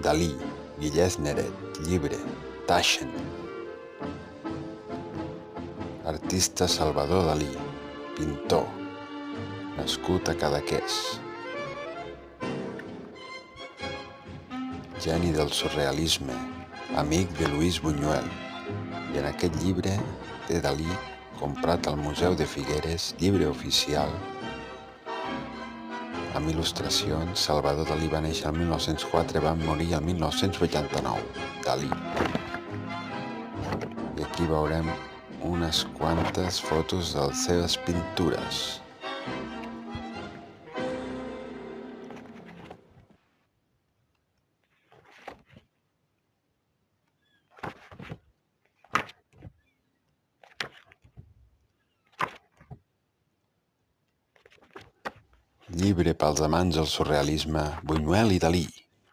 Dalí, Guillès Neret, llibre, Taschen. Artista Salvador Dalí, pintor, nascut a Cadaqués. Geni del surrealisme, amic de Lluís Buñuel, i en aquest llibre té Dalí comprat al Museu de Figueres, llibre oficial, amb il·lustracions. Salvador Dalí va néixer el 1904 i va morir el 1989. Dalí. I aquí veurem unes quantes fotos de les seves pintures. Llibre pels amants del surrealisme, Buñuel i Dalí.